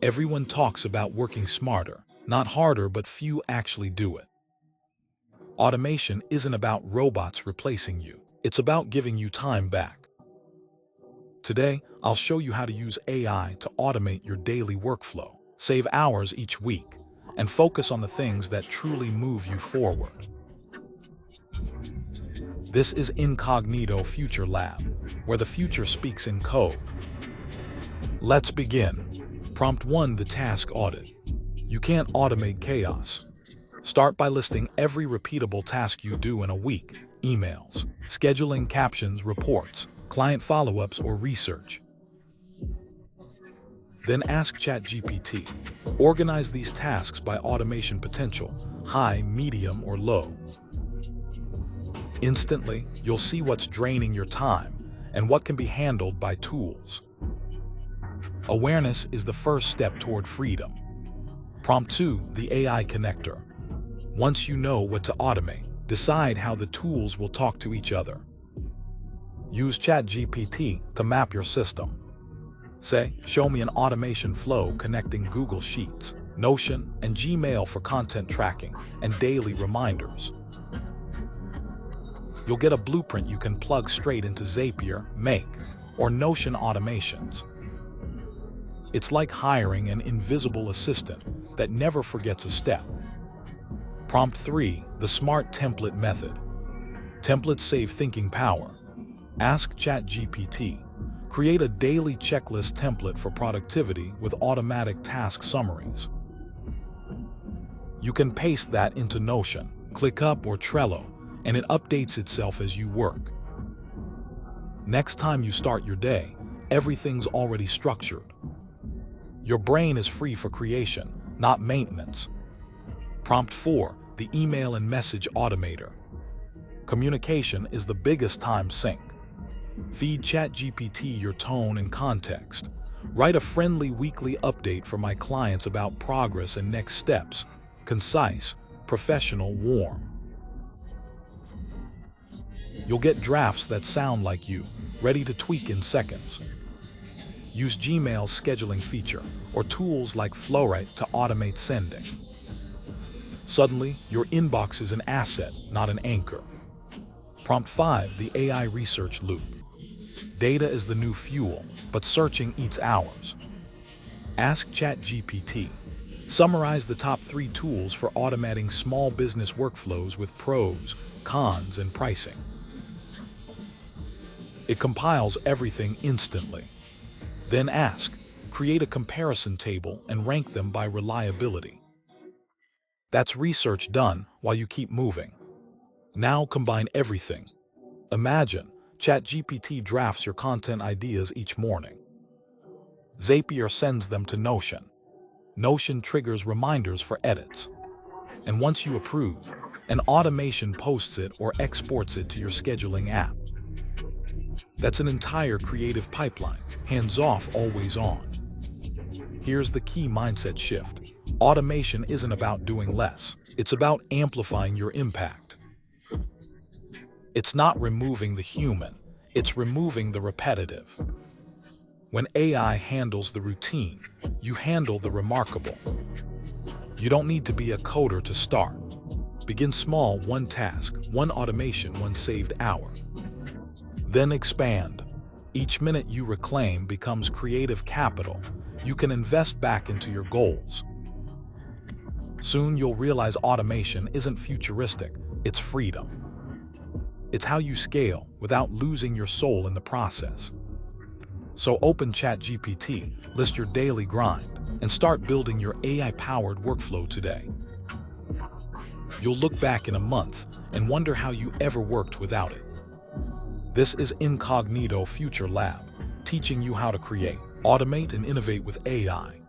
Everyone talks about working smarter, not harder, but few actually do it. Automation isn't about robots replacing you. It's about giving you time back. Today, I'll show you how to use AI to automate your daily workflow, save hours each week, and focus on the things that truly move you forward. This is Incognito Future Lab, where the future speaks in code. Let's begin. Prompt 1: the task audit. You can't automate chaos. Start by listing every repeatable task you do in a week: emails, scheduling, captions, reports, client follow-ups, or research. Then ask ChatGPT. Organize these tasks by automation potential: high, medium, or low. Instantly, you'll see what's draining your time and what can be handled by tools. Awareness is the first step toward freedom. Prompt 2: the AI connector. Once you know what to automate, decide how the tools will talk to each other. Use ChatGPT to map your system. Say, show me an automation flow connecting Google Sheets, Notion, and Gmail for content tracking and daily reminders. You'll get a blueprint you can plug straight into Zapier, Make, or Notion automations. It's like hiring an invisible assistant that never forgets a step. Prompt 3: the smart template method. Templates save thinking power. Ask ChatGPT. Create a daily checklist template for productivity with automatic task summaries. You can paste that into Notion, ClickUp, or Trello, and it updates itself as you work. Next time you start your day, everything's already structured. Your brain is free for creation, not maintenance. Prompt 4: the email and message automator. Communication is the biggest time sink. Feed ChatGPT your tone and context. Write a friendly weekly update for my clients about progress and next steps. Concise, professional, warm. You'll get drafts that sound like you, ready to tweak in seconds. Use Gmail's scheduling feature or tools like Flowrite to automate sending. Suddenly, your inbox is an asset, not an anchor. Prompt 5: the AI research loop. Data is the new fuel, but searching eats hours. Ask ChatGPT. Summarize the top 3 tools for automating small business workflows with pros, cons, and pricing. It compiles everything instantly. Then ask, create a comparison table and rank them by reliability. That's research done while you keep moving. Now combine everything. Imagine ChatGPT drafts your content ideas each morning. Zapier sends them to Notion. Notion triggers reminders for edits. And once you approve, an automation posts it or exports it to your scheduling app. That's an entire creative pipeline, hands-off, always on. Here's the key mindset shift. Automation isn't about doing less. It's about amplifying your impact. It's not removing the human. It's removing the repetitive. When AI handles the routine, you handle the remarkable. You don't need to be a coder to start. Begin small: one task, one automation, one saved hour. Then expand. Each minute you reclaim becomes creative capital you can invest back into your goals. Soon you'll realize automation isn't futuristic, it's freedom. It's how you scale without losing your soul in the process. So open ChatGPT, list your daily grind, and start building your AI-powered workflow today. You'll look back in a month and wonder how you ever worked without it. This is Incognito Future Lab, teaching you how to create, automate, and innovate with AI.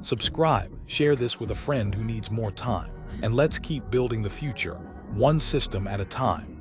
Subscribe, share this with a friend who needs more time, and let's keep building the future, one system at a time.